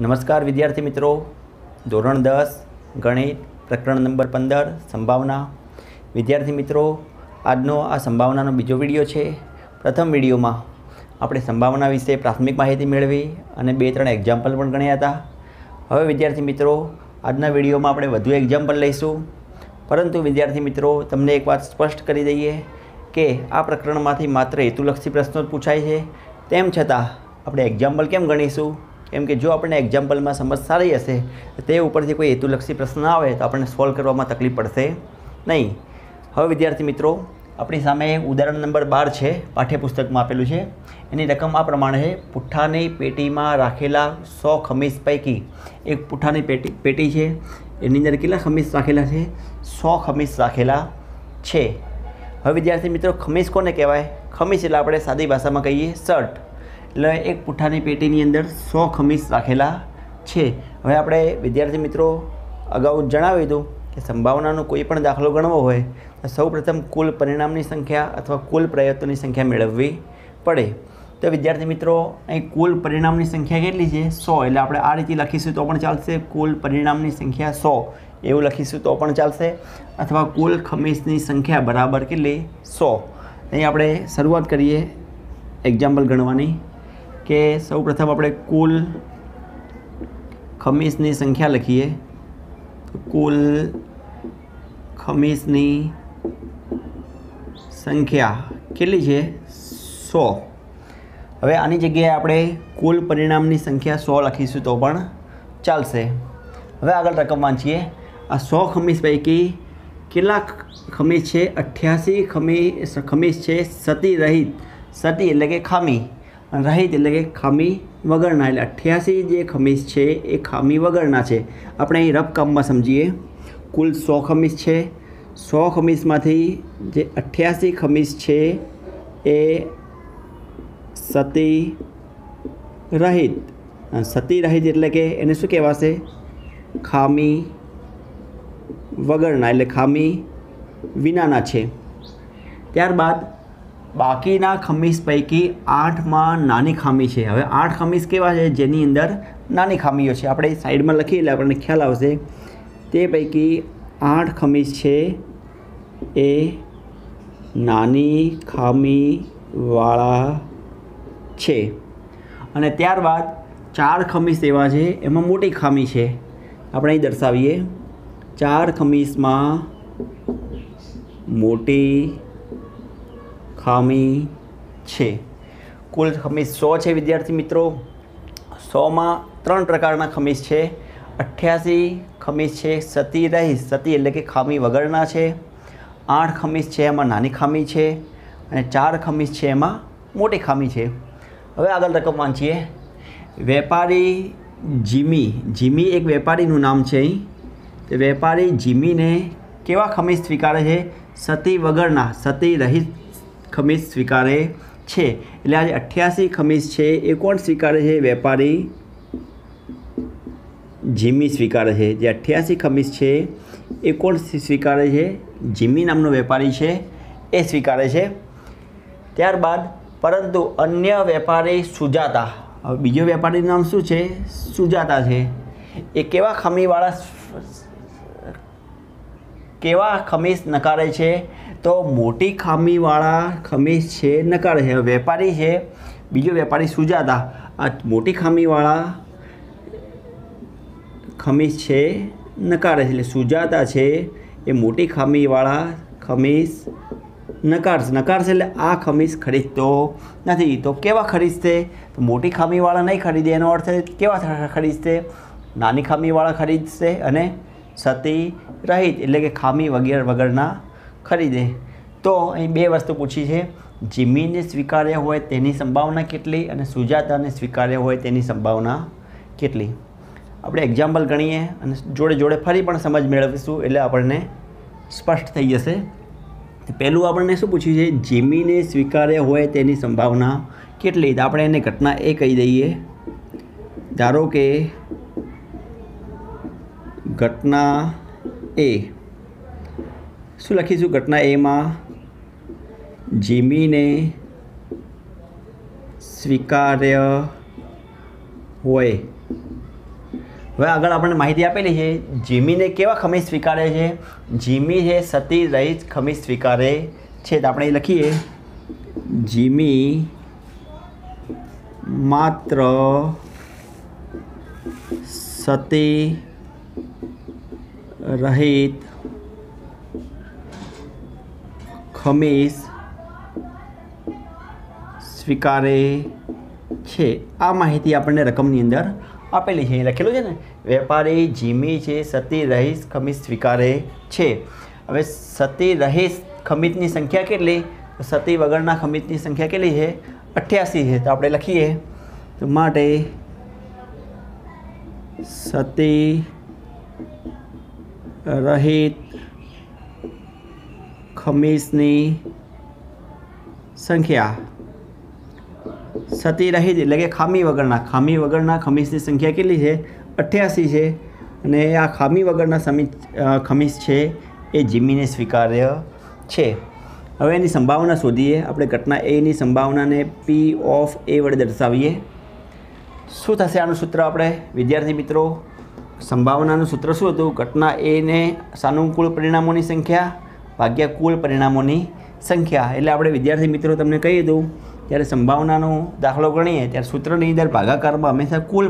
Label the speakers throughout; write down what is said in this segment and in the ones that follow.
Speaker 1: नमस्कार विद्यार्थी मित्रों, धोरण 10 गणित प्रकरण नंबर 15 संभावना। विद्यार्थी मित्रों, आजनो आ संभावनानो बीजो विडियो है। प्रथम विडियो में આપણે સંભાવના વિશે પ્રાથમિક માહિતી મેળવી અને 2-3 એક્ઝામ્પલ પણ ગણ્યા હતા। હવે વિદ્યાર્થી મિત્રો, આજના વિડીયોમાં આપણે વધુ એક્ઝામ્પલ લઈશું, પરંતુ વિદ્યાર્થી મિત્રો તમને એક વાત સ્પષ્ટ કરી દઈએ કે આ પ્રકરણમાંથી માત્ર હેતુલક્ષી પ્રશ્નો જ પૂછાય છે। તેમ છતાં આપણે એક્ઝામ્પલ કેમ ગણીશું? કેમ કે જો આપણને એક્ઝામ્પલમાં સમજ સારી હશે તે ઉપરથી કોઈ હેતુલક્ષી પ્રશ્ન આવે તો આપણને સોલ્વ કરવામાં તકલીફ પડશે નહીં। હવે વિદ્યાર્થી મિત્રો, अपनी सामे उदाहरण नंबर 12 है, पाठ्यपुस्तक में आपेलू है। एनी रकम आ प्रमाण है। पुट्ठानी पेटी में राखेला 100 खमीस पैकी एक पुट्ठानी पेटी है, एनी अंदर केटला खमीस राखेला है? 100 खमीस राखेला है। हवे विद्यार्थी मित्रों, खमीस कोने कहेवाय? खमीस एटले आपणे सादी भाषा में कहीए शर्ट। एटले एक पुट्ठानी पेटीनी अंदर 100 खमीस राखेला है। हवे आपणे विद्यार्थी मित्रों अगाऊ जणावी दीधुं कि संभावनानो कोईपण दाखलो गणवो होय तो सौ प्रथम कुल परिणामनी संख्या अथवा कुल प्रयत्नों की संख्या मेळववी पड़े। तो विद्यार्थी मित्रों, अहीं कुल परिणामनी संख्या केटली छे? 100। एटले आपणे आ रीते लखीशुं तो पण चालशे, कुल परिणामनी संख्या 100 एवुं लखीशुं तो पण चालशे, अथवा कुल खमीसनी संख्या बराबर केटली? 100। अहीं आपणे शरूआत करीए एक्जाम्पल गणवानी के सौ प्रथम आपणे कुल खमीसनी संख्या लखीए। तो कुल खमीसनी संख्या केटली छे? 100। हवे आनी जग्याए आपणे कुल परिणामनी संख्या 100 लखीशुं तो पण चालशे। हवे आगळ रकम वांचीए। आ 100 खमीस पैकी केटला खमीस छे? 88 खमीस छे सती रहित। सती एटले के खामी, रहित एटले के खामी वगरना। एटले 88 जे खमीस छे ए खामी वगरना छे। आपणे अहीं रफ काममां समजीए। कुल 100 खमीस छे। 100 खमीस मांथी जे 88 खमीस छे ए सती रहित। सती रहित एटले के एने शुं कहेवाशे? खामी वगरना, एटले खामी विनाना छे। त्यारबाद बाकीना खमीस पैकी 8 में नानी खामी है। हवे 8 खमीस केवा छे? जेनी अंदर नानी खामीओ छे। आपणे साइड में लखीए एटले आपणे ख्याल आवशे। ते पैकी 8 खमीस छे ए नानी खामीवाळा छे। अने त्यारबाद 4 खमीस एवा छे एमां मोटी खामी छे। आपणे અહીં दर्शावीए। 4 खमीस में मोटी खामी छे। कुल खमीस 100 है विद्यार्थी मित्रों। 100 में 3 प्रकारना खमीस है। 88 खमीस है सती रहित। सती एटले के खामी वगरना है। 8 खमीस है एमां नानी खामी है, और 4 खमीस है एमां मोटी खामी है। हवे आगळ रकम वांचीए। वेपारी जीमी, जीमी एक वेपारीनुं नाम है। तो वेपारी जीमी ने केवा खमीस स्वीकारे छे? सती वगरना, सती रहित खमीस स्वीकारे छे। एटले आज 88 खमीस है ए कोण स्वीकारे छे? वेपारी जीमी स्वीकारे छे। जे 88 खमीस है ए कोण स्वीकारे छे? जीमी नामनो वेपारी है ए स्वीकारे छे। त्यारबाद परंतु अन्य वेपारी सुजाता, हवे बीजो वेपारीनुं नाम शुं छे? सुजाता छे। ए केवा खामीवाळा केवा खमीस नकारे छे? तो मोटी खामीवाळा खमीस है नकारे छे। वेपारी है, बीजो वेपारी सुजाता, आ मोटी खामीवाळा खमीस है नकारे छे। सुजाता है ए मोटी खामीवाळा खमीस नकारशे। नकारशे एटले आ खमीस खरीदतो नथी। तो केवा खरीदशे? तो मोटी खामीवाळा नहीं खरीदे। एनो अर्थ केवा खरीदशे? नानी खामीवाळा खरीदशे अने सती रहित एटले के खामी वगरना खरीदे। तो अहीं 2 वस्तु पूछी है। जीमीने स्वीकार्य होय तेनी संभावना केटली अने सुजाताने स्वीकार्य होय तेनी संभावना केटली? આપણે એક્ઝામ્પલ ગણીએ અને જોડે જોડે ફરી પણ સમજ મેળવીશું એટલે આપણને સ્પષ્ટ થઈ જશે। પહેલું આપણને શું પૂછ્યું છે? જીમીને સ્વીકાર્ય હોય તેની સંભાવના કેટલી? તો આપણે એને ઘટના એ કહી દઈએ। ધારો કે ઘટના એ, શું લખીશું ઘટના એમાં? જીમીને સ્વીકાર્ય હોય હવે આગળ આપણને માહિતી આપેલી છે જીમીને કેવા ખમીજ સ્વીકારે છે। જીમી છે સતી રહિત ખમીજ સ્વીકારે છે। તો આપણે લખીએ જીમી માત્ર સતી રહિત ખમીજ સ્વીકારે છે। આ માહિતી આપણને રકમની અંદર આપેલી છે, લખેલું છે ને, વેપારી જીમી છે સતી રહિત ખમીજ સ્વીકારે છે। હવે સતી રહિત ખમીજની સંખ્યા કેટલી? તો સતી વગરના ખમીજની સંખ્યા કેટલી છે? 88 છે। તો આપણે લખીએ તો માટે સતી રહિત ખમીજની સંખ્યા, સતી રહિત એટલે કે ખામી વગરના ખમીજની સંખ્યા કેટલી છે? 88 છે। અને આ ખામી વગરના ખમીજ છે એ જીમીને સ્વીકાર્ય છે। હવે એની સંભાવના શોધીએ। આપણે ઘટના એની સંભાવનાને P ઓફ A વડે દર્શાવીએ। શું થશે આનું સૂત્ર? આપણે વિદ્યાર્થી મિત્રો સંભાવનાનું સૂત્ર શું હતું? ઘટના એને સાનુકૂળ પરિણામોની સંખ્યા ભાગ્યા કુલ પરિણામોની સંખ્યા। એટલે આપણે વિદ્યાર્થી મિત્રો તમને કહી દીધું ત્યારે સંભાવનાનો દાખલો ગણીએ ત્યારે સૂત્રની અંદર ભાગાકારમાં હંમેશા કુલ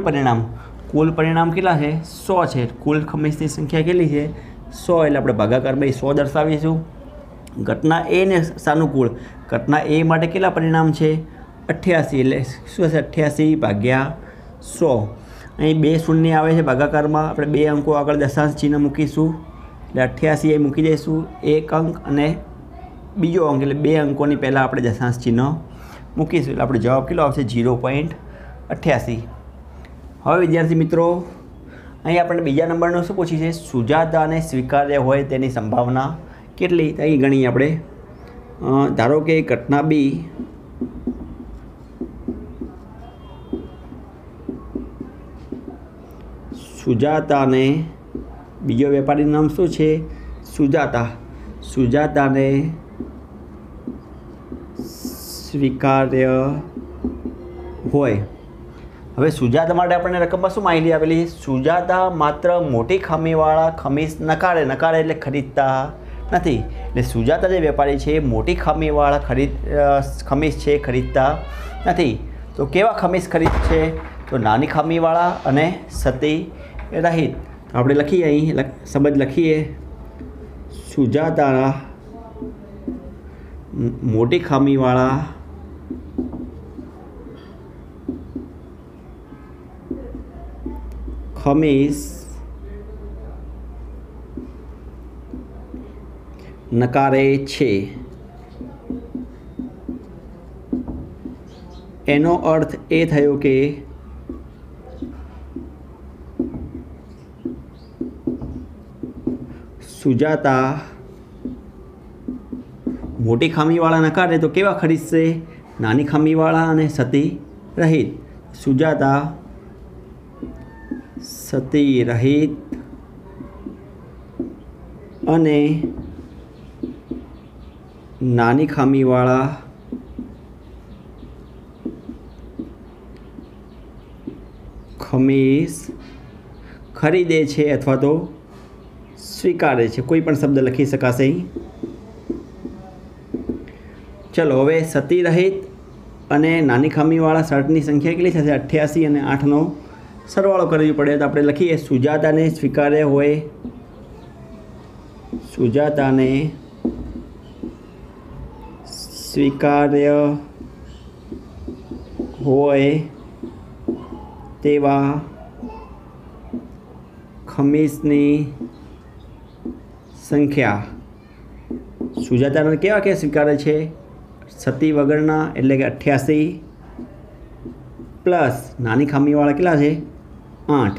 Speaker 1: પરિણામ કેટલા છે? 100 છે। કુલ ખમીજની સંખ્યા કેટલી છે? 100। એટલે આપણે ભાગાકારમાં 100 દર્શાવીશું। ઘટના એ ને સાનુકૂળ, ઘટના એ માટે કેટલા પરિણામ છે? 88। એટલે શું હશે? 88 ભાગ્યા 100। અહીં 2 શૂન્ય આવે છે ભાગાકારમાં, આપણે 2 અંકો આગળ દશાંશ ચિહ્ન મૂકીશું એટલે 88 એ મૂકી દઈશું, 1 અંક અને બીજો અંક એટલે 2 અંકોની પહેલાં આપણે દશાંશ ચિહ્ન મૂકીશું એટલે આપણો જવાબ કેટલો આવશે? 0.88। હવે વિદ્યાર્થી મિત્રો અહીં આપણને બીજા નંબરનું શું પૂછ્યું છે? સુજાતાને સ્વીકાર્ય હોય તેની સંભાવના કેટલી? અહીં ગણીએ આપણે। ધારો કે ઘટના બી સુજાતાને, બીજો વેપારીનું નામ શું છે? સુજાતાને સ્વીકાર્ય હોય। હવે સુજાતા માટે આપણને રકમમાં શું માહિતી આપેલી? સુજાતા માત્ર મોટી ખામીવાળા ખમીજ નકારે એટલે ખરીદતા નથી। એટલે સુજાતા જે વેપારી છે મોટી ખામીવાળા ખમીજ છે ખરીદતા નથી। તો કેવા ખમીજ ખરીદ છે? તો નાની ખામીવાળા અને સતી રહિત। આપણે લખીએ, અહીં શબ્દ લખીએ સુજાતા મોટી ખામીવાળા ખમીજ નકારે છે। એનો અર્થ એ થયો કે સુજાતા મોટી ખામીવાળા નકારે તો કેવા ખરીદશે? નાની ખામીવાળા અને સતી રહિત। સુજાતા સતી રહિત અને નાની ખામીવાળા ખમીજ ખરીદે છે અથવા તો સ્વીકારે છે। કોઈ પણ શબ્દ લખી શકાશે અહીં। ચલો હવે સતી રહિત અને નાની ખામીવાળા શર્ટની સંખ્યા કેટલી થશે? 88 અને 8નો સરવાળો કરવી પડે તો આપણે લખીએ સુજાતાને સ્વીકાર્ય હોય, સુજાતાને સ્વીકાર્ય હોય તેવા ખમીજની સંખ્યા। સુજાતાને કેવા કે સ્વીકારે છે? સતી વગરના એટલે કે 88 પ્લસ નાની ખામીવાળા કેટલા છે? 8।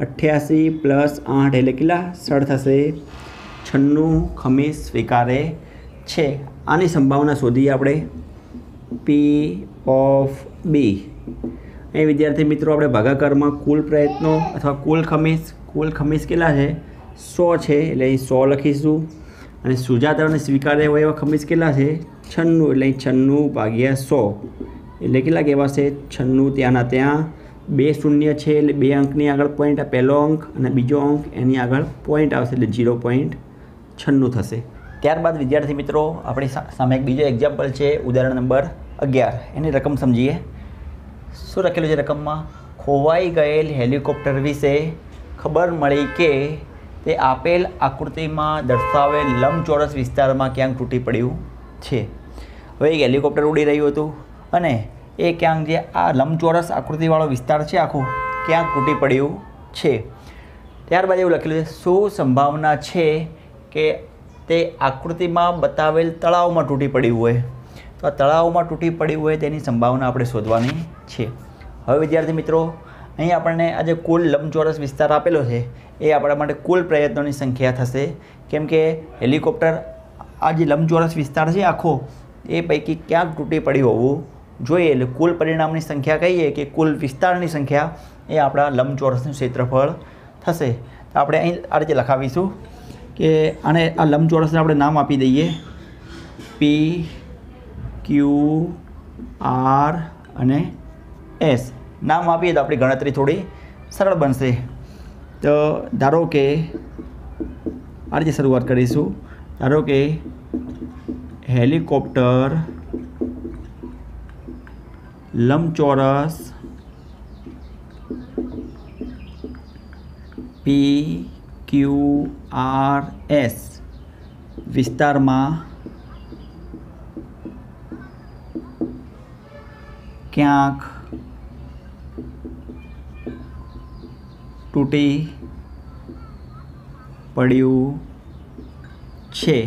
Speaker 1: 88 પ્લસ 8 એટલે કેટલા? 60 થશે। 96 ખમીજ સ્વીકારે છે। આની સંભાવના શોધીએ આપણે P ઓફ B। અહીં વિદ્યાર્થી મિત્રો આપણે ભાગાકારમાં કુલ પ્રયત્નો અથવા કુલ ખમીજ કેટલા છે? 100 છે એટલે અહીં 100 લખીશું। અને સુજાતાને સ્વીકાર્ય હોય એવા ખમીજ કેટલા છે? 96 એટલે અહીં 96 ભાગ્યા 100 એટલે કેટલા કહેવાશે? 96 ત્યાંના ત્યાં 2 શૂન્ય છે એટલે 2 અંકની આગળ પોઈન્ટ, આ પહેલો અંક અને બીજો અંક એની આગળ પોઈન્ટ આવશે એટલે 0.96 થશે. ત્યારબાદ વિદ્યાર્થી મિત્રો આપણી સામે એક બીજો એક્ઝામ્પલ છે, ઉદાહરણ નંબર 11. એની રકમ સમજીએ. શું લખેલું છે રકમમાં? ખોવાઈ ગયેલ હેલિકોપ્ટર વિશે ખબર મળી કે તે આપેલ આકૃતિમાં દર્શાવેલ લંબચોરસ વિસ્તારમાં ક્યાંક તૂટી પડ્યું છે. હવે એક હેલિકોપ્ટર ઉડી રહ્યું હતું અને એ ક્યાંક જે આ લંબચોરસ આકૃતિવાળો વિસ્તાર છે આખો ક્યાંક તૂટી પડ્યું છે. ત્યારબાદ એવું લખેલું છે, શું સંભાવના છે કે તે આકૃતિમાં બતાવેલ તળાવમાં તૂટી પડ્યું હોય? તો આ તળાવમાં તૂટી પડ્યું હોય તેની સંભાવના આપણે શોધવાની છે. હવે વિદ્યાર્થી મિત્રો અહીં આપણને આ જે કુલ લંબચોરસ વિસ્તાર આપેલો છે એ આપણા માટે કુલ પ્રયત્નોની સંખ્યા થશે, કેમ કે હેલિકોપ્ટર આ જે લંબચોરસ વિસ્તાર છે આખો એ પૈકી ક્યાંક તૂટી પડ્યું હોવું જોઈએ. એટલે કુલ પરિણામની સંખ્યા કહીએ કે કુલ વિસ્તારની સંખ્યા એ આપણા લંબચોરસનું ક્ષેત્રફળ થશે. તો આપણે અહીં આ રીતે લખાવીશું કે આને આ લંબચોરસને આપણે નામ આપી દઈએ P, Q, R અને S. નામ આપીએ તો આપણી ગણતરી થોડી સરળ બનશે. તો ધારો કે આ રીતે શરૂઆત કરીશું. ધારો કે હેલિકોપ્ટર લંબચોરસ P, Q, R, S વિસ્તારમાં ક્યાંક તૂટી પડ્યું છે.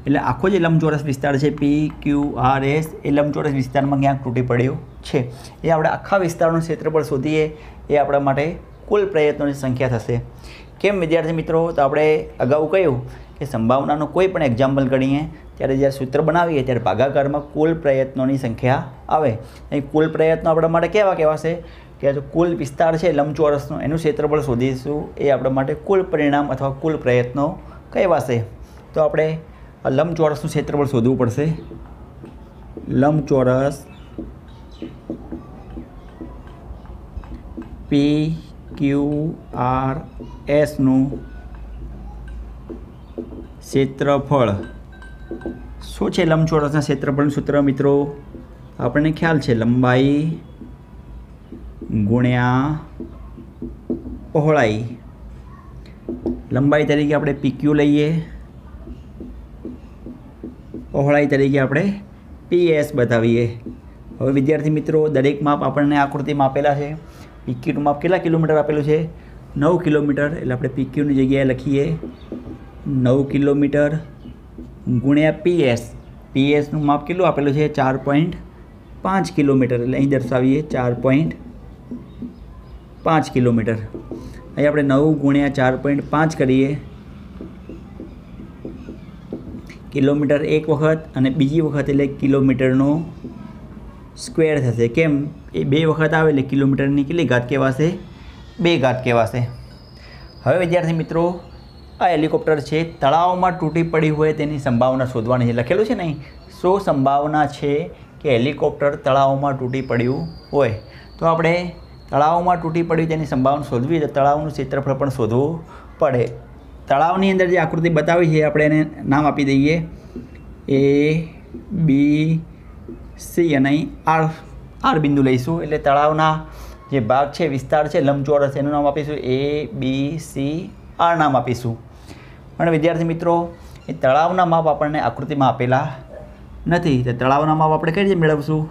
Speaker 1: એટલે આખો જે લંબચોરસ વિસ્તાર છે P, Q, R, S એ લંબચોરસ વિસ્તારમાં ક્યાંક તૂટી પડ્યું છે. એ આપણે આખા વિસ્તારનું ક્ષેત્રફળ શોધીએ એ આપણા માટે કુલ પ્રયત્નોની સંખ્યા થશે. કેમ વિદ્યાર્થી મિત્રો? તો આપણે અગાઉ કહ્યું કે સંભાવનાનું કોઈ પણ એક્ઝામ્પલ ગણીએ ત્યારે જ્યારે સૂત્ર બનાવીએ ત્યારે ભાગાકારમાં કુલ પ્રયત્નોની સંખ્યા આવે. અહીં કુલ પ્રયત્નો આપણા માટે કેવા કહેવાશે કે જો કુલ વિસ્તાર છે લંબચોરસનો એનું ક્ષેત્રફળ શોધીશું એ આપણા માટે કુલ પરિણામ અથવા કુલ પ્રયત્નો કહેવાશે. તો આપણે આ લંબચોરસનું ક્ષેત્રફળ શોધવું પડશે. લંબચોરસ P, Q, R, S નું ક્ષેત્રફળ શું છે? લંબચોરસના ક્ષેત્રફળનું સૂત્ર મિત્રો આપણને ખ્યાલ છે, લંબાઈ ગુણ્યા પહોળાઈ. લંબાઈ તરીકે આપણે PQ લઈએ, પહોળાઈ તરીકે આપણે PS બતાવીએ. હવે વિદ્યાર્થી મિત્રો દરેક માપ આપણને આકૃતિમાં આપેલા છે. PQનું માપ કેટલા કિલોમીટર આપેલું છે? 9 કિલોમીટર. એટલે આપણે PQની જગ્યાએ લખીએ 9 કિલોમીટર ગુણ્યા PS. PSનું માપ કેટલું આપેલું છે? 4.5 કિલોમીટર. એટલે અહીં દર્શાવીએ 4.5 કિલોમીટર. અહીં આપણે 9 ગુણ્યા 4.5 કરીએ. કિલોમીટર એક વખત અને બીજી વખત એટલે કિલોમીટરનો સ્ક્વેર થશે. કેમ? એ 2 વખત આવે એટલે કિલોમીટરની કેટલી ઘાત કહેવાશે? 2 ઘાત કહેવાશે. હવે વિદ્યાર્થી મિત્રો આ હેલિકોપ્ટર છે તળાવમાં તૂટી પડી હોય તેની સંભાવના શોધવાની છે. લખેલું છે નહીં, શું સંભાવના છે કે હેલિકોપ્ટર તળાવમાં તૂટી પડ્યું હોય? તો આપણે તળાવમાં તૂટી પડ્યું તેની સંભાવના શોધવી તો તળાવનું ક્ષેત્રફળ પણ શોધવું પડે. તળાવની અંદર જે આકૃતિ બતાવી છે આપણે એને નામ આપી દઈએ A, B, C અને અહીં R બિંદુ લઈશું. એટલે તળાવના જે ભાગ છે વિસ્તાર છે લંબચોરસ એનું નામ આપીશું A, B, C, R નામ આપીશું. પણ વિદ્યાર્થી મિત્રો એ તળાવના માપ આપણને આકૃતિમાં આપેલા નથી. તો તળાવના માપ આપણે કઈ રીતે મેળવશું?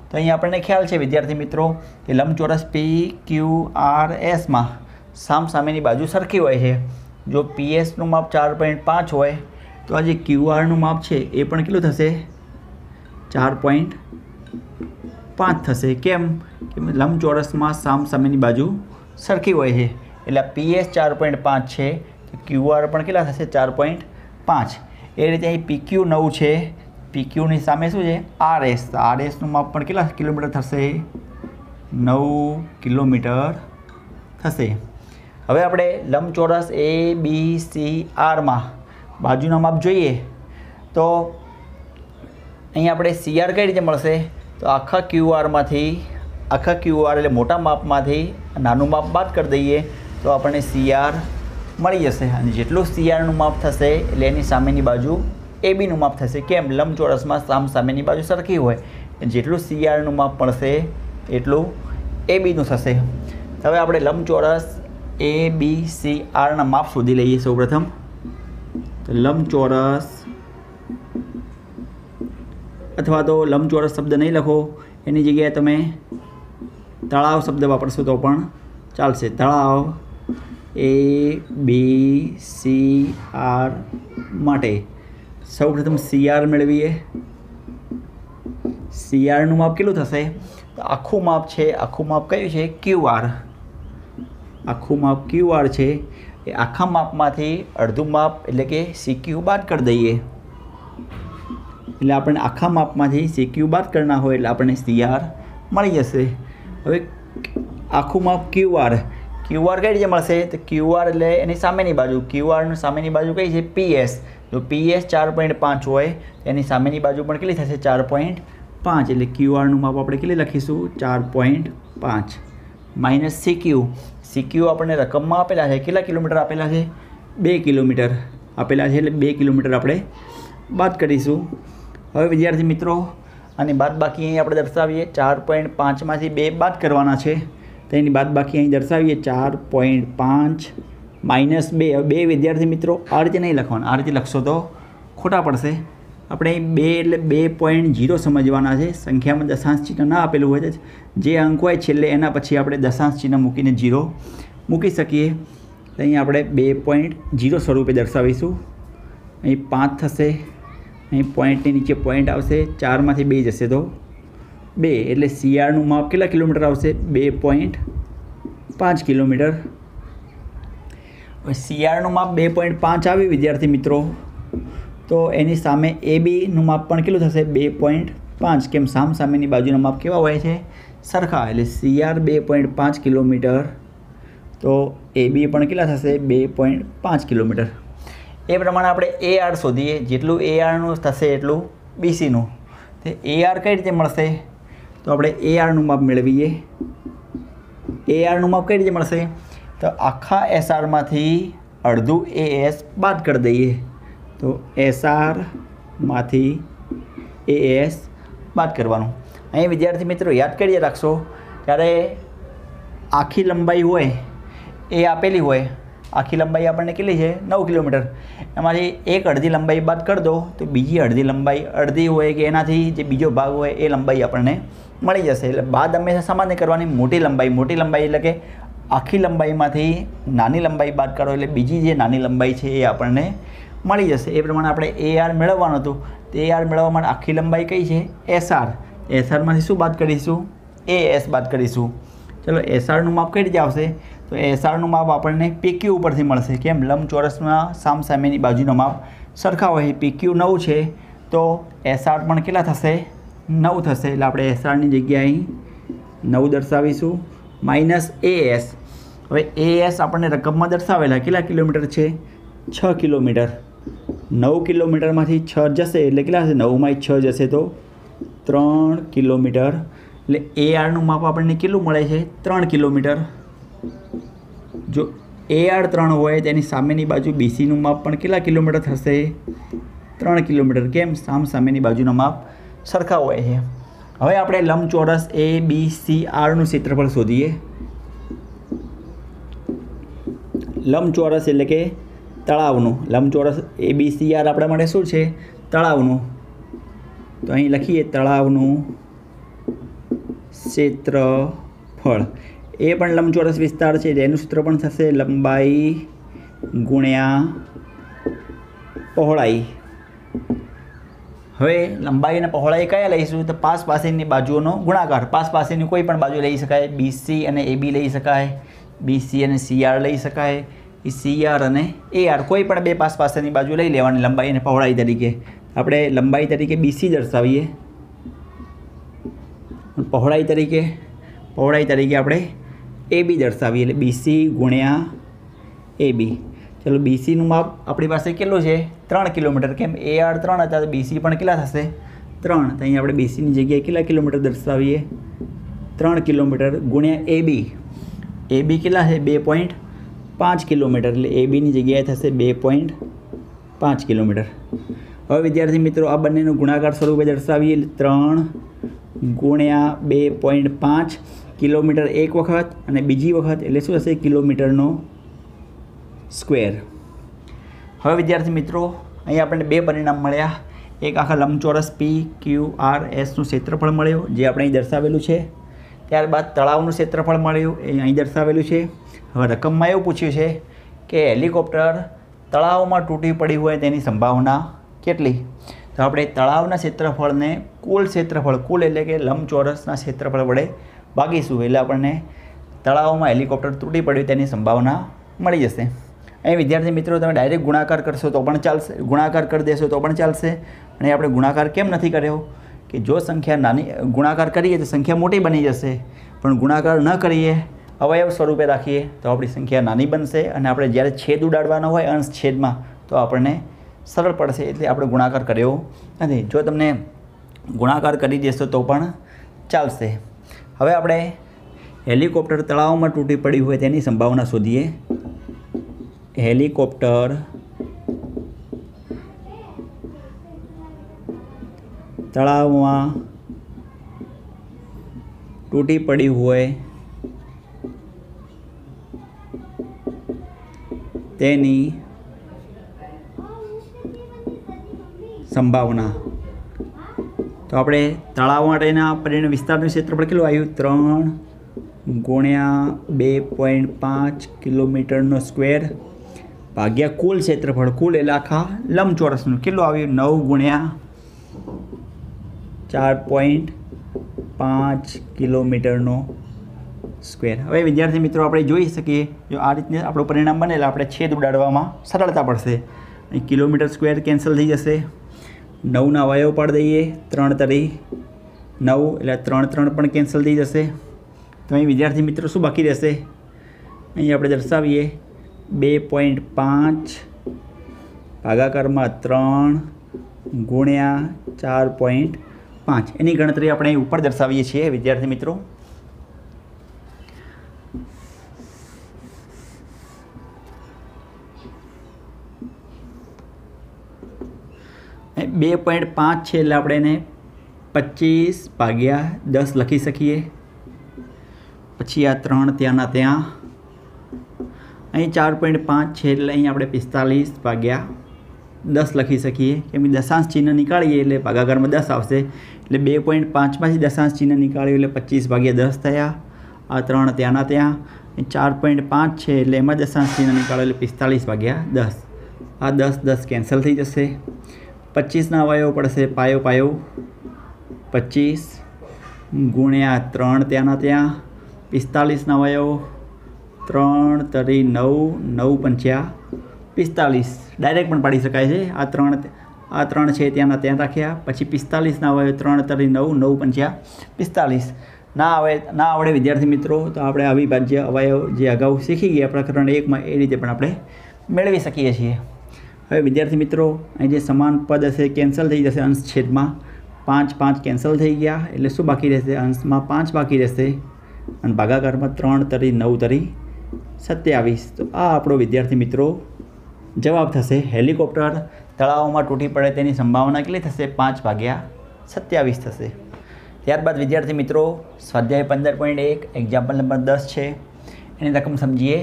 Speaker 1: તો અહીં આપણને ખ્યાલ છે વિદ્યાર્થી મિત્રો કે લંબચોરસ P, Q, R, S માં સામસામેની બાજુ સરખી હોય છે. જો PSનું માપ 4.5 હોય તો આ જે QR માપ છે એ પણ કેટલું થશે? 4.5 થશે. કેમ? કે લંબચોરસમાં સામસામેની બાજુ સરખી હોય છે. એટલે PS 4.5 છે તો QR પણ કેટલા થશે? 4.5. એ રીતે અહીં PQ 9 છે. PQની સામે શું છે? RS. તો RSનું માપ પણ કેટલા કિલોમીટર થશે? 9 કિલોમીટર થશે. હવે આપણે લંબચોરસ A, B, C, R માં બાજુના માપ જોઈએ તો અહીં આપણે CR કઈ રીતે મળશે? તો આખા QR માંથી આખા QR એટલે મોટા માપમાંથી નાનું માપ બાદ કરી દઈએ તો આપણને CR મળી જશે અને જેટલું CRનું માપ થશે એટલે એની સામેની બાજુ ABનું માપ થશે. કેમ? લંબચોરસમાં સામેની બાજુ સરખી હોય, જેટલું CRનું માપ મળશે એટલું ABનું થશે. હવે આપણે લંબચોરસ ABCRના માપ શોધી લઈએ. સૌપ્રથમ તો લંબચોરસ અથવા તો લંબચોરસ શબ્દ નહીં લખો, એની જગ્યાએ તમે તળાવ શબ્દ વાપરશો તો પણ ચાલશે. તળાવ ABCR માટે સૌપ્રથમ CR મેળવીએ. CRનું માપ કેટલું થશે? તો આખું માપ છે, આખું માપ કયું છે? QR. આખું માપ QR છે. એ આખા માપમાંથી અડધું માપ એટલે કે CQ બાદ કરી દઈએ. એટલે આપણને આખા માપમાંથી CQ બાદ કરના હોય એટલે આપણને CR મળી જશે. હવે આખું માપ QR કઈ રીતે મળશે? તો QR એટલે એની સામેની બાજુ. QRની સામેની બાજુ કઈ છે? PS. જો PS 4.5 હોય તો એની સામેની બાજુ પણ કેટલી થશે? 4.5. એટલે QRનું માપ આપણે કેટલી લખીશું? 4.5 માઇનસ CQ. CQ આપણને રકમમાં આપેલા છે. કેટલા કિલોમીટર આપેલા છે? 2 કિલોમીટર આપેલા છે, એટલે 2 કિલોમીટર આપણે બાદ કરીશું. હવે વિદ્યાર્થી મિત્રો આની બાદબાકી અહીં આપણે દર્શાવીએ. 4.5માંથી 2 બાદ કરવાના છે તો એની બાદબાકી અહીં દર્શાવીએ. 4.5 માઇનસ 2. હવે 2 વિદ્યાર્થી મિત્રો આ રીતે નહીં લખવાના, આ રીતે લખશો તો ખોટા પડશે. આપણે 2 એટલે 2.0 સમજવાના છે. સંખ્યામાં દશાંશ ચિહ્ન ના આપેલું હોય તો જે અંક હોય છેલ્લે એના પછી આપણે દશાંશ ચિહ્ન મૂકીને 0 મૂકી શકીએ. તો અહીં આપણે 2.0 સ્વરૂપે દર્શાવીશું. અહીં 5 થશે, અહીં પોઈન્ટની નીચે પોઈન્ટ આવશે, 4માંથી 2 જશે તો 2. એટલે CRનું માપ કેટલા કિલોમીટર આવશે? 2.5 કિલોમીટર. હવે CRનું માપ 2.5 આવ્યું વિદ્યાર્થી મિત્રો, તો એની સામે ABનું માપ પણ કેટલું થશે? 2.5. કેમ? સામેની બાજુના માપ કેવા હોય છે? સરખા. એટલે CR 2.5 કિલોમીટર તો AB પણ કેટલા થશે? 2.5 કિલોમીટર. એ પ્રમાણે આપણે AR શોધીએ. જેટલું ARનું થશે એટલું BCનું. તો AR કઈ રીતે મળશે? તો આપણે ARનું માપ મેળવીએ. ARનું માપ કઈ રીતે મળશે? તો આખા SRમાંથી અડધું AS બાદ કરી દઈએ. તો SRમાંથી AS બાદ કરવાનું. અહીં વિદ્યાર્થી મિત્રો યાદ કરીએ રાખશો, ત્યારે આખી લંબાઈ હોય એ આપેલી હોય. આખી લંબાઈ આપણને કેટલી છે? 9 કિલોમીટર. એમાંથી એક અડધી લંબાઈ બાદ કરી દો તો બીજી અડધી લંબાઈ, અડધી હોય કે એનાથી જે બીજો ભાગ હોય એ લંબાઈ આપણને મળી જશે. એટલે બાદ હંમેશા સામાન્ય કરવાની. મોટી લંબાઈ એટલે કે આખી લંબાઈમાંથી નાની લંબાઈ બાદ કરો એટલે બીજી જે નાની લંબાઈ છે એ આપણને મળી જશે. એ પ્રમાણે આપણે AR મેળવવાનું હતું. તો AR મેળવવા માટે આખી લંબાઈ કઈ છે? SR. SRમાંથી શું બાદ કરીશું? AS બાદ કરીશું. ચલો SRનું માપ કઈ રીતે આવશે? તો SRનું માપ આપણને PQ ઉપરથી મળશે. કેમ? લંબચોરસમાં સામેની બાજુનો માપ સરખા હોય. PQ 9 છે તો SR પણ કેટલા થશે? 9 થશે. એટલે આપણે SRની જગ્યાએ 9 દર્શાવીશું માઇનસ AS. હવે AS આપણને રકમમાં દર્શાવેલા કેટલા કિલોમીટર છે? 6 કિલોમીટર. 9 કિલોમીટરમાંથી 6 જશે એટલે કેટલા હશે? 9માંથી 6 જશે તો 3 કિલોમીટર. એટલે ARનું માપ આપણને કેટલું મળે છે? 3 કિલોમીટર. જો AR 3 હોય તેની સામેની બાજુ BCનું માપ પણ કેટલા કિલોમીટર થશે? 3 કિલોમીટર. કેમ? સામેની બાજુના માપ સરખા હોય છે. હવે આપણે લંબચોરસ ABCRનું ક્ષેત્રફળ શોધીએ. લંબચોરસ એટલે કે તળાવનું. લંબચોરસ ABCR આપણા માટે શું છે? તળાવનું. તો અહીં લખીએ તળાવનું ક્ષેત્રફળ. એ પણ લંબચોરસ વિસ્તાર છે, એનું સૂત્ર પણ થશે લંબાઈ ગુણ્યા પહોળાઈ. હવે લંબાઈ અને પહોળાઈ કયા લઈશું? તો પાસેની બાજુઓનો ગુણાકાર. પાસેની કોઈ પણ બાજુ લઈ શકાય. BC અને AB લઈ શકાય, BC અને CR લઈ શકાય, CR અને AR કોઈ પણ બે પાસેની બાજુ લઈ લેવાની લંબાઈ અને પહોળાઈ તરીકે. આપણે લંબાઈ તરીકે BC દર્શાવીએ, પહોળાઈ તરીકે આપણે AB દર્શાવીએ. એટલે BC ગુણ્યા AB. ચલો BCનું માપ આપણી પાસે કેટલું છે? 3 કિલોમીટર. કેમ? AR 3 હતા તો BC પણ કેટલા થશે? 3. તો અહીં આપણે BCની જગ્યાએ કેટલા કિલોમીટર દર્શાવીએ? 3 કિલોમીટર ગુણ્યા એ બી કેટલા છે 2.5 કિલોમીટર, એટલે એ બીની જગ્યાએ થશે 2.5 કિલોમીટર. હવે વિદ્યાર્થી મિત્રો આ બંનેનું ગુણાકાર સ્વરૂપે દર્શાવીએ. 3 ગુણ્યા 2.5 કિલોમીટર એક વખત અને બીજી વખત એટલે શું થશે કિલોમીટરનો સ્ક્વેર. હવે વિદ્યાર્થી મિત્રો અહીં આપણને બે પરિણામ મળ્યા. એક આખા લંબચોરસ PQRSનું ક્ષેત્રફળ મળ્યું જે આપણે અહીં દર્શાવેલું છે. ત્યારબાદ તળાવનું ક્ષેત્રફળ મળ્યું એ અહીં દર્શાવેલું છે. હવે રકમમાં એવું પૂછ્યું છે કે હેલિકોપ્ટર તળાવમાં તૂટી પડી હોય તેની સંભાવના કેટલી. તો આપણે તળાવના ક્ષેત્રફળને કુલ એટલે કે લંબચોરસના ક્ષેત્રફળ વડે ભાગીશું એટલે આપણને તળાવમાં હેલિકોપ્ટર તૂટી પડ્યું તેની સંભાવના મળી જશે. અહીં વિદ્યાર્થી મિત્રો તમે ડાયરેક્ટ ગુણાકાર કરશો તો પણ ચાલશે, ગુણાકાર કરી દેશો તો પણ ચાલશે. અને આપણે ગુણાકાર કેમ નથી કર્યો કે જો સંખ્યા નાની ગુણાકાર કરીએ તો સંખ્યા મોટી બની જશે, પણ ગુણાકાર ન કરીએ અવયવ સ્વરૂપે રાખીએ તો આપણી સંખ્યા નાની બનશે અને આપણે જ્યારે છેદ ઉડાડવાનો હોય અંશ છેદમાં તો આપણને સરળ પડશે, એટલે આપણે ગુણાકાર કર્યો નથી. જો તમને ગુણાકાર કરી દેશો તો પણ ચાલશે. હવે આપણે હેલિકોપ્ટર તળાવમાં તૂટી પડી હોય તેની સંભાવના શોધીએ. હેલિકોપ્ટર તળાવમાં તૂટી પડી હોય તેની સંભાવના. તો આપણે તળાવ માટેના પરિણામ વિસ્તારનું ક્ષેત્રફળ કેટલું આવ્યું 3 ગુણ્યા 2.5 કિલોમીટરનો સ્ક્વેર ભાગ્યા કુલ ક્ષેત્રફળ, કુલ એટલે આખા લંબચોરસનું કેટલું આવ્યું 9 ગુણ્યા 4.5 કિલોમીટરનો સ્ક્વેર. હવે વિદ્યાર્થી મિત્રો આપણે જોઈ શકીએ જો આ રીતને આપણું પરિણામ બને એટલે આપણે છેદ ઉડાડવામાં સરળતા પડશે. અહીં કિલોમીટર સ્ક્વેર કેન્સલ થઈ જશે. 9ના અવયવ પાડી દઈએ 3 તરી 9 એટલે 3 પણ કેન્સલ થઈ જશે. તો અહીં વિદ્યાર્થી મિત્રો શું બાકી રહેશે અહીં આપણે દર્શાવીએ 2.5 ભાગાકારમાં 3 ગુણ્યા 4.5 એની ગણતરી આપણે અહીં ઉપર દર્શાવીએ છીએ વિદ્યાર્થી મિત્રો. 2.5 છે એટલે આપણે એને 25/10 લખી શકીએ. પછી આ 3 ત્યાંના ત્યાં. અહીં 4.5 છે એટલે અહીં આપણે 45/10 લખી શકીએ. કેમ કે દશાંશ ચિહ્ન નીકાળીએ એટલે ભાગાકારમાં 10 આવશે, એટલે 2.5માંથી દશાંશ ચિહ્ન નીકાળ્યું એટલે 25/10 થયા. આ 3 ત્યાંના ત્યાં. 4.5 છે એટલે એમાં દશાંશ ચિહ્ન નીકાળ્યું એટલે 45/10. આ 10 કેન્સલ થઈ જશે. 25ના અવયવ પડશે પાયો 25 ગુણ્યા 3 ત્યાંના ત્યાં. 45ના અવયવ 3 તરી 9 9 પંચ્યા 45 ડાયરેક્ટ પણ પાડી શકાય છે. આ 3 છે ત્યાંના ત્યાં રાખ્યા. પછી 45ના અવયવ 3 તરી 9 9 પંચ્યા 45. ના આવડે વિદ્યાર્થી મિત્રો તો આપણે અવિભાજ્ય અવયવ જે અગાઉ શીખી ગયા પ્રકરણ 1માં એ રીતે પણ આપણે મેળવી શકીએ છીએ. હવે વિદ્યાર્થી મિત્રો અહીં જે સમાન પદ હશે કેન્સલ થઈ જશે અંશ છેદમાં. 5 કેન્સલ થઈ ગયા એટલે શું બાકી રહેશે અંશમાં 5 બાકી રહેશે અને ભાગાકારમાં 3 તરી 9 તરી 27. તો આ આપણો વિદ્યાર્થી મિત્રો જવાબ થશે. હેલિકોપ્ટર તળાવમાં તૂટી પડે તેની સંભાવના કેટલી થશે 5/27 થશે. ત્યારબાદ વિદ્યાર્થી મિત્રો સ્વાધ્યાય 15.1 એક્ઝામ્પલ નંબર 10 છે એની રકમ સમજીએ.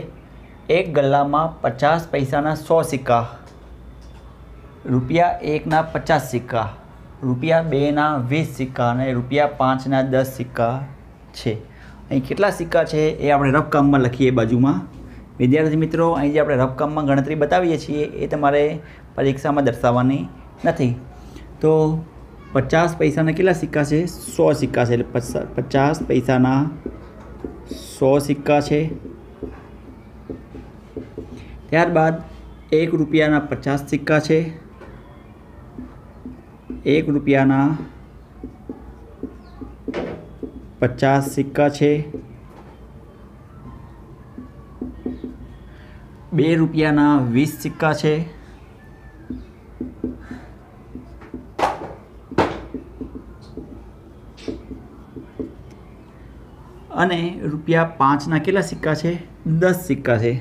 Speaker 1: એક ગલ્લામાં 50 પૈસાના 100 સિક્કા, ₹1ના 50 સિક્કા, ₹2ના 20 સિક્કા અને ₹5ના 10 સિક્કા છે. અહીં કેટલા સિક્કા છે એ આપણે રફકામમાં લખીએ બાજુમાં. વિદ્યાર્થી મિત્રો અહીં જે આપણે રફકામમાં ગણતરી બતાવીએ છીએ એ તમારે પરીક્ષામાં દર્શાવવાની નથી. તો 50 પૈસાના કેટલા સિક્કા છે 100 સિક્કા છે, એટલે 50 પૈસાના 100 સિક્કા છે. ત્યારબાદ ₹1ના 50 સિક્કા છે. ₹1ના 50 સિક્કા છે. ₹2ના 20 સિક્કા છે. અને રૂપિયા 5ના કેટલા સિક્કા છે? 10 સિક્કા છે।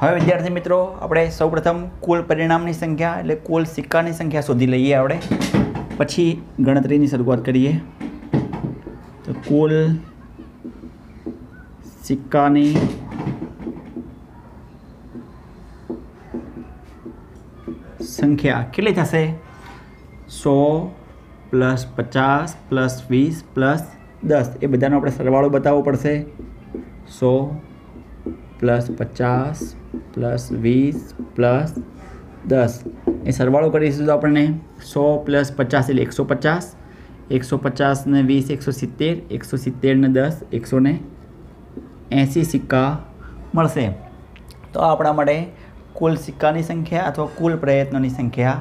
Speaker 1: હવે વિદ્યાર્થી મિત્રો આપણે સૌપ્રથમ કુલ પરિણામની સંખ્યા એટલે કુલ સિક્કાની સંખ્યા શોધી લઈએ આપણે, પછી ગણતરીની શરૂઆત કરીએ। તો કુલ સિક્કાની સંખ્યા કેટલી થશે? 100 + 50 + 20 + 10 એ બધાનો આપણે સરવાળો બતાવવો પડશે। 100 + 50 + 20 + 10 એ સરવાળો કરીશું તો આપણને 100 + 50 એટલે 150, 150 ને 20 170, 170 ને 10 180 સિક્કા મળશે। તો આપણા માટે કુલ સિક્કાની સંખ્યા અથવા કુલ પ્રયત્નોની સંખ્યા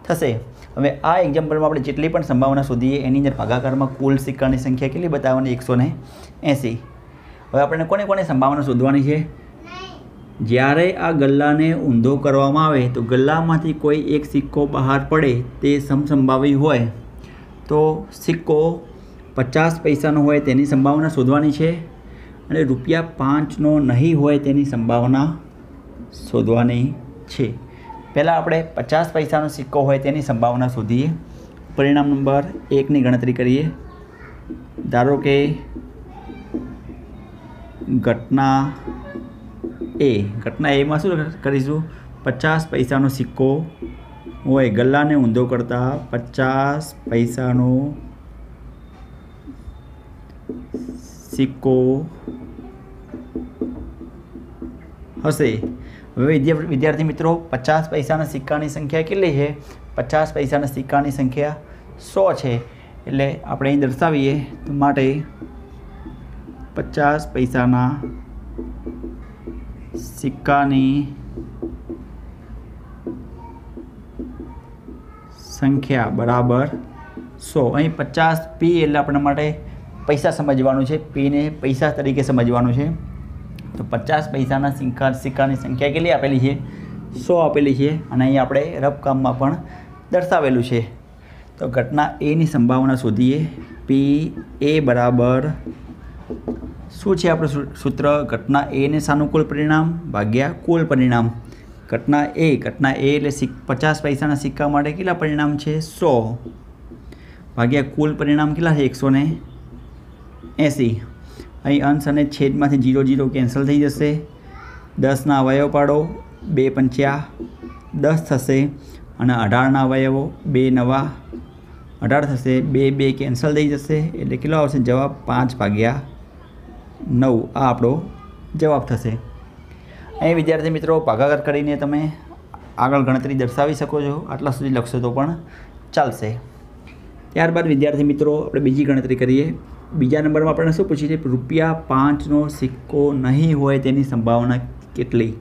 Speaker 1: થશે। હવે આ એક્ઝામ્પલમાં આપણે જેટલી પણ સંભાવના શોધીએ એની અંદર ભાગાકારમાં કુલ સિક્કાની સંખ્યા કેટલી બતાવવાની? 180। હવે આપણે કોને કોને સંભાવના શોધવાની છે? જ્યારે આ ગલ્લાને ઊંધો કરવામાં આવે તો ગલ્લામાંથી કોઈ એક સિક્કો બહાર પડે તે સમસંભાવી હોય તો સિક્કો 50 પૈસાનો હોય તેની સંભાવના શોધવાની છે, અને ₹5નો નહીં હોય તેની સંભાવના શોધવાની છે। પહેલાં આપણે 50 પૈસાનો સિક્કો હોય તેની સંભાવના શોધીએ। પરિણામ નંબર 1ની ગણતરી કરીએ। ધારો કે ઘટના એમાં શું કરીશું? 50 પૈસાનો સિક્કો હોય, ગલ્લાને ઊંધો કરતા 50 પૈસાનો સિક્કો હશે। હવે વિદ્યાર્થી મિત્રો 50 પૈસાના સિક્કાની સંખ્યા કેટલી છે? 50 પૈસાના સિક્કાની સંખ્યા 100 છે, એટલે આપણે અહીં દર્શાવીએ તો માટે 50 પૈસાના સિક્કાની સંખ્યા બરાબર 100। અહીં 50p એટલે આપણા માટે પૈસા સમજવાનું છે, પીને પૈસા તરીકે સમજવાનું છે। તો 50 પૈસાના સિક્કાની સંખ્યા કેટલી આપેલી છે? 100 આપેલી છે, અને અહીં આપણે રફ કામમાં પણ દર્શાવેલું છે। તો ઘટના એની સંભાવના શોધીએ। PA બરાબર શું છે આપણું સૂત્ર? ઘટના એને સાનુકૂળ પરિણામ ભાગ્યા કુલ પરિણામ। ઘટના એ એટલે 50 પૈસાના સિક્કા માટે કેટલા પરિણામ છે? 100 ભાગ્યા કુલ પરિણામ કેટલા છે? 180। અહીં અંશ અને છેદમાંથી 0 0 કેન્સલ થઈ જશે। 10ના અવયવ પાડો, 2 પંચ્યા 10 થશે, અને 18ના અવયવો 2 નવા 18 થશે, 2 2 કેન્સલ થઈ જશે, એટલે કેટલો આવશે જવાબ? 5/9 આ આપણો જવાબ થશે। અહીં વિદ્યાર્થી મિત્રો ભાગાકાર કરીને તમે આગળ ગણતરી દર્શાવી શકો છો, આટલા સુધી લખશો તો પણ ચાલશે। ત્યારબાદ વિદ્યાર્થી મિત્રો આપણે બીજી ગણતરી કરીએ। બીજા નંબરમાં આપણને શું પૂછ્યું છે? ₹5નો સિક્કો નહીં હોય તેની સંભાવના કેટલી?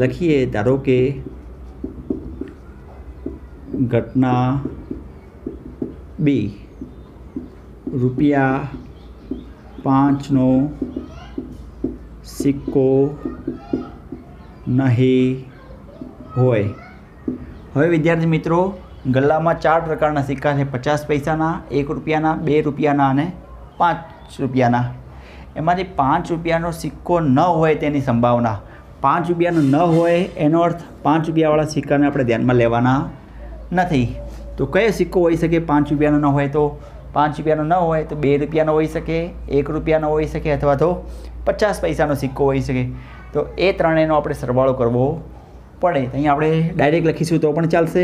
Speaker 1: લખીએ। ધારો કે ઘટના B ₹5નો સિક્કો નહીં હોય। હવે વિદ્યાર્થી મિત્રો ગલ્લામાં 4 પ્રકારના સિક્કા છે, 50 પૈસાના, 1 રૂપિયાના, 2 રૂપિયાના અને 5 રૂપિયાના। એમાંથી 5 રૂપિયાનો સિક્કો ન હોય તેની સંભાવના। 5 રૂપિયાનો ન હોય એનો અર્થ 5 રૂપિયાવાળા સિક્કાને આપણે ધ્યાનમાં લેવાના નથી। તો કયો સિક્કો હોઈ શકે? 5 રૂપિયાનો ન હોય તો 5 રૂપિયાનો ન હોય તો 2 રૂપિયાનો હોઈ શકે, 1 રૂપિયાનો હોઈ શકે, અથવા તો 50 પૈસાનો સિક્કો હોઈ શકે। તો એ ત્રણેયનો આપણે સરવાળો કરવો પડે। તો અહીં આપણે ડાયરેક્ટ લખીશું તો પણ ચાલશે,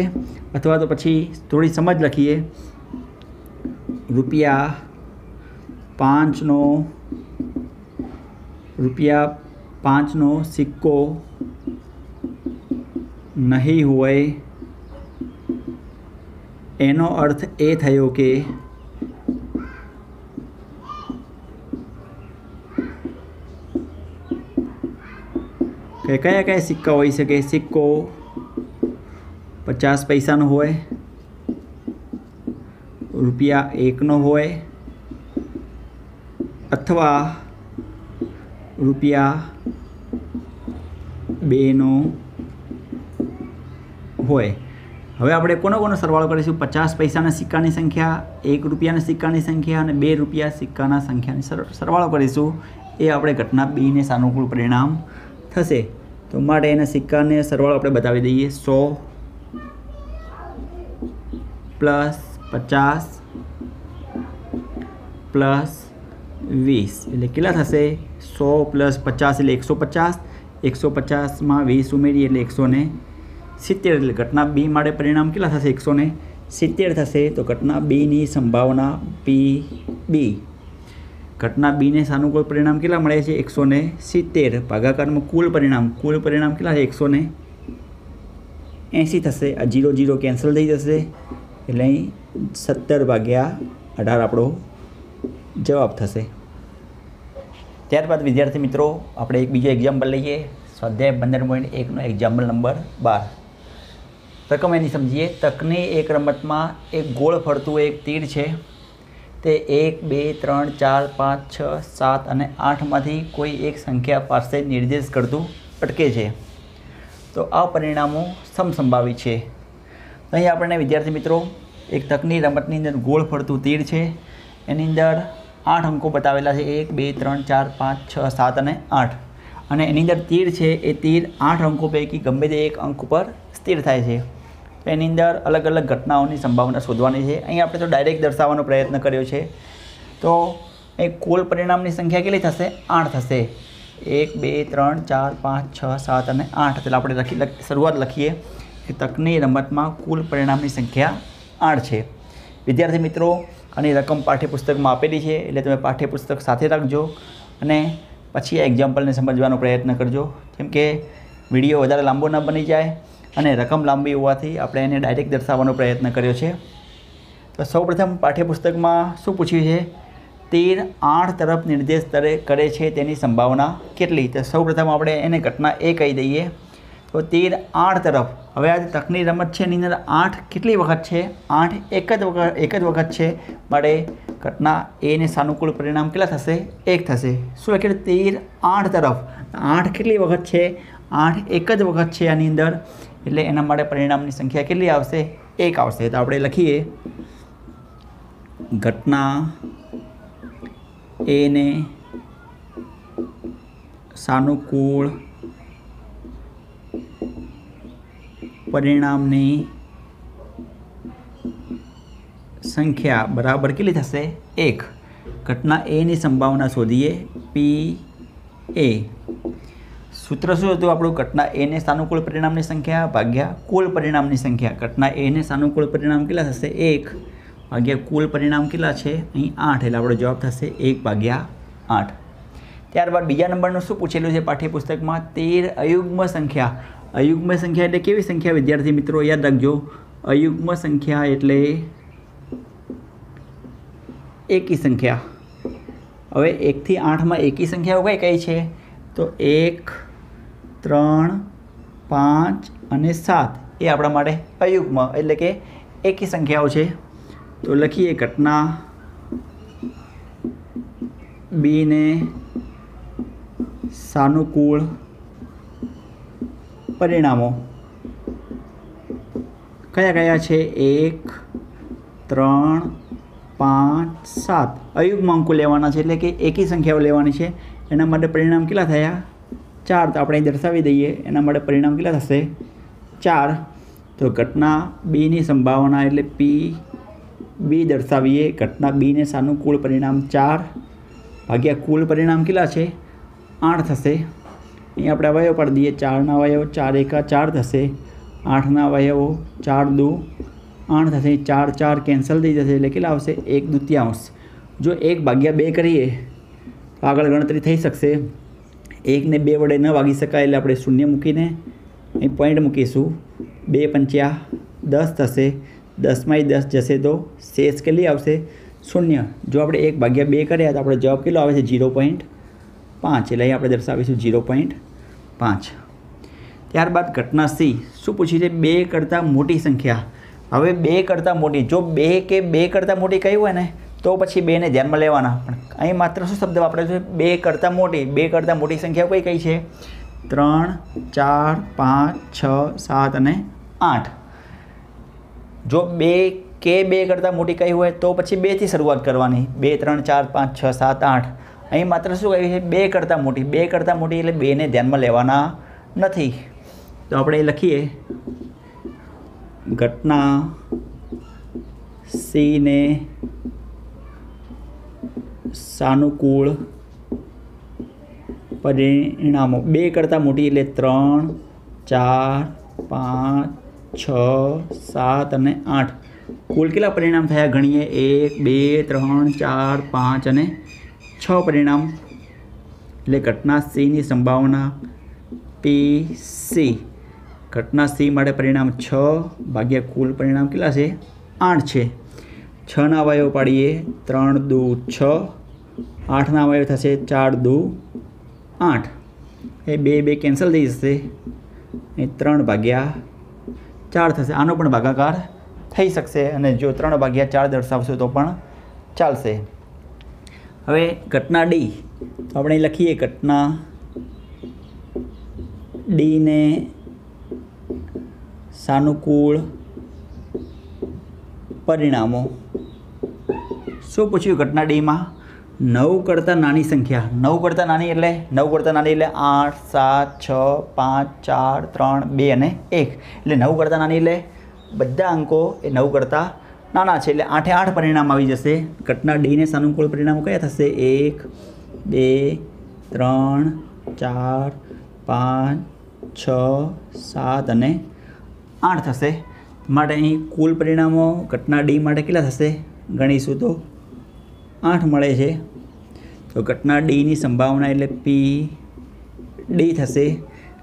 Speaker 1: અથવા તો પછી થોડી સમજ લખીએ। ₹5નો સિક્કો નહીં હોય એનો અર્થ એ થયો કે કયા કયા સિક્કા હોઈ શકે? સિક્કો 50 પૈસાનો હોય, ₹1નો હોય, અથવા ₹2નો હોય। હવે આપણે કોનો સરવાળો કરીશું? 50 પૈસાના સિક્કાની સંખ્યા, 1 રૂપિયાના સિક્કાની સંખ્યા અને 2 રૂપિયા સિક્કાના સંખ્યાની સરવાળો કરીશું. એ આપણે ઘટના બીને સાનુકૂળ પરિણામ થશે. તો માટે એના સિક્કાને સરવાળો આપણે બતાવી દઈએ. 100 પ્લસ 50 પ્લસ 20 એટલે કેટલા થશે? 100 પ્લસ 50 એટલે 150. 150માં 20 ઉમેરીએ એટલે 170. એટલે ઘટના બી માટે પરિણામ કેટલા થશે? 170 થશે. તો ઘટના બીની સંભાવના PB. ઘટના બીને સાનુકૂળ પરિણામ કેટલા મળે છે? 170. ભાગાકારમાં કુલ પરિણામ કેટલા છે? 180 થશે. આ 0 0 કેન્સલ થઈ જશે એટલે અહીં 17/18 આપણો જવાબ થશે. ત્યારબાદ વિદ્યાર્થી મિત્રો આપણે એક બીજો એક્ઝામ્પલ લઈએ. સ્વાધ્યાય 15.1નો એક્ઝામ્પલ નંબર 12. રકમ એની સમજીએ. તકની એક રમતમાં એક ગોળ ફરતું એક તીર છે. તે 1 2 3 4 5 6 7 અને 8માંથી કોઈ એક સંખ્યા પાસે નિર્દેશ કરતું અટકે છે. તો આ પરિણામો સમસંભાવી છે. અહીં આપણને વિદ્યાર્થી મિત્રો એક તકની રમતની અંદર ગોળ ફરતું તીર છે. એની અંદર 8 અંકો બતાવેલા છે. 1 2 3 4 5 6 7 અને 8. અને એની અંદર તીર છે. એ તીર 8 અંકો પૈકી ગમે તે એક અંક ઉપર સ્થિર થાય છે. એની અંદર અલગ અલગ ઘટનાઓની સંભાવના શોધવાની છે. અહીં આપણે તો ડાયરેક્ટ દર્શાવવાનો પ્રયત્ન કર્યો છે. તો એ કુલ પરિણામની સંખ્યા કેટલી થશે? 8 થશે. 1 2 3 4 5 6 7 અને 8. એટલે આપણે શરૂઆત લખીએ કે તકની રમતમાં કુલ પરિણામની સંખ્યા 8 છે. વિદ્યાર્થી મિત્રો આની રકમ પાઠ્યપુસ્તકમાં આપેલી છે એટલે તમે પાઠ્યપુસ્તક સાથે રાખજો અને પછી આ એક્ઝામ્પલને સમજવાનો પ્રયત્ન કરજો. જેમ કે વિડીયો વધારે લાંબો ન બની જાય અને રકમ લાંબી હોવાથી આપણે એને ડાયરેક્ટ દર્શાવવાનો પ્રયત્ન કર્યો છે. તો સૌપ્રથમ પાઠ્યપુસ્તકમાં શું પૂછ્યું છે? તીર 8 તરફ નિર્દેશ કરે છે તેની સંભાવના કેટલી? તો સૌપ્રથમ આપણે એને ઘટના એ કહી દઈએ. તો તીર 8 તરફ. હવે આ તકની રમત છે એની અંદર 8 કેટલી વખત છે? 8 એક જ વખત છે. માટે ઘટના એને સાનુકૂળ પરિણામ કેટલા થશે? 1 થશે. શું લખેલું? તીર 8 તરફ. 8 કેટલી વખત છે? 8 એક જ વખત છે આની અંદર. એટલે એના માટે પરિણામની સંખ્યા કેટલી આવશે? 1 આવશે. તો આપણે લખીએ ઘટના એને સાનુકૂળ પરિણામની સંખ્યા બરાબર કેટલી થશે? 1. ઘટના એની સંભાવના શોધીએ. PA. સૂત્ર શું હતું આપણું? ઘટના એને સાનુકૂળ પરિણામની સંખ્યા ભાગ્યા કુલ પરિણામની સંખ્યા. ઘટના એને સાનુકૂળ પરિણામ કેટલા થશે? 1 ભાગ્યા કુલ પરિણામ કેટલા છે? અહીં 8. એટલે આપણો જવાબ થશે 1/8. ત્યારબાદ બીજા નંબરનું શું પૂછેલું છે પાઠ્યપુસ્તકમાં? 13 અયુગ્મ સંખ્યા. અયુગ્મ સંખ્યા એટલે કેવી સંખ્યા વિદ્યાર્થી મિત્રો? યાદ રાખજો. અયુગ્મ સંખ્યા એટલે એકી સંખ્યા. હવે 1 થી 8માં એકી સંખ્યાઓ કઈ છે? તો 1 3 5 અને 7 એ આપણા માટે અયુગ્મ એટલે કે એકી સંખ્યાઓ છે. તો લખીએ ઘટના બીને સાનુકૂળ પરિણામો કયા કયા છે? 1 3 5 7 અયુગ્મ અંકો લેવાના છે એટલે કે એકી સંખ્યાઓ લેવાની છે. એના માટે પરિણામ કેટલા થયા? 4. તો આપણે દર્શાવી દઈએ. એના માટે પરિણામ કેટલા થશે? 4. તો ઘટના બીની સંભાવના એટલે PB દર્શાવીએ. ઘટના બીને સાનુકૂળ પરિણામ 4 ભાગ્યા કુલ પરિણામ કેટલા છે? 8 થશે. અહીં આપણે અવયવ પાડી દઈએ. 4ના અવયવ 4 એકા 4 થશે. 8ના અવયવો 4 દુ 8 થશે. 4 4 કેન્સલ થઈ જશે એટલે કેટલા આવશે? 1/2. જો 1/2 કરીએ તો આગળ ગણતરી થઈ શકશે. 1ને 2 વડે ન ભાગી શકાય એટલે આપણે શૂન્ય મૂકીને અહીં પોઈન્ટ મૂકીશું. 2 પંચ્યા 10 થશે. 10માંથી 10 જશે તો શેષ કેટલી આવશે? 0. જો આપણે 1/2 કર્યા તો આપણે જવાબ કેટલો આવે છે? 0.5. એટલે અહીં આપણે દર્શાવીશું 0.5. ત્યારબાદ ઘટના સી શું પૂછ્યું છે? 2 કરતાં મોટી સંખ્યા. હવે 2 કરતાં મોટી. જો 2 કે 2 કરતાં મોટી કહ્યું હોય ને તો પછી 2ને ધ્યાનમાં લેવાના. પણ અહીં માત્ર શું શબ્દ વાપરે છે? 2 કરતાં મોટી. 2 કરતાં મોટી સંખ્યા કઈ છે? 3 4 5 6 7 અને 8. જો બે કે 2 કરતાં મોટી કઈ હોય તો પછી 2 થી શરૂઆત કરવાની, 2 3 4 5 6 7 8. અહીં માત્ર શું કહ્યું છે 2 કરતાં મોટી, 2 કરતાં મોટી એટલે 2 ને ધ્યાનમાં લેવાના નથી. તો આપણે લખીએ ઘટના સી ને સાનુકૂળ પરિણામો 2 કરતાં મોટી એટલે 3 4 5 6 7 અને 8. કુલ કેટલા પરિણામ થયા ગણીએ? 1 2 3 4 5 અને 6 પરિણામ. એટલે ઘટના સીની સંભાવના PC. ઘટના સી માટે પરિણામ 6 ભાગ્યા કુલ પરિણામ કેટલા છે? 8 છે. 6ના અવયવ પાડીએ 3 દુ 6, 8ના અવયવ થશે 4 દુ 8. એ 2 કેન્સલ થઈ જશે, એ 3 ભાગ્યા 4 થશે. આનો પણ ભાગાકાર થઈ શકશે અને જો 3 ભાગ્યા 4 દર્શાવશો તો પણ ચાલશે. હવે ઘટના ડી, તો આપણે લખીએ ઘટના ડીને સાનુકૂળ પરિણામો. શું પૂછ્યું ઘટના ડીમાં? 9 કરતાં નાની સંખ્યા. 9 કરતાં નાની એટલે 9 કરતાં નાની એટલે 8 7 6 5 4 3 2 અને 1. એટલે 9 કરતાં નાની એટલે બધા અંકો એ 9 કરતાં નાના છે એટલે 8 8 પરિણામ આવી જશે. ઘટના ડીને સાનુકૂળ પરિણામો કયા થશે? 1 2 3 4 5 6 7 અને 8 થશે. માટે અહીં કુલ પરિણામો ઘટના ડી માટે કેટલા થશે? ગણીશું તો 8 મળે છે. તો ઘટના ડીની સંભાવના એટલે PD થશે.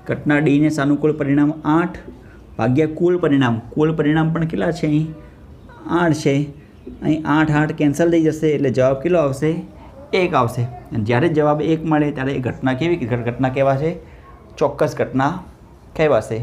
Speaker 1: ઘટના ડીને સાનુકૂળ પરિણામ 8 ભાગ્યા કુલ પરિણામ. કુલ પરિણામ પણ કેટલા છે? અહીં 8 છે. અહીં 8 8 કેન્સલ થઈ જશે એટલે જવાબ કેટલો આવશે? 1 આવશે. અને જ્યારે જવાબ 1 મળે ત્યારે એ ઘટના કેવી ઘટના કહેવાશે? ચોક્કસ ઘટના કહેવાશે.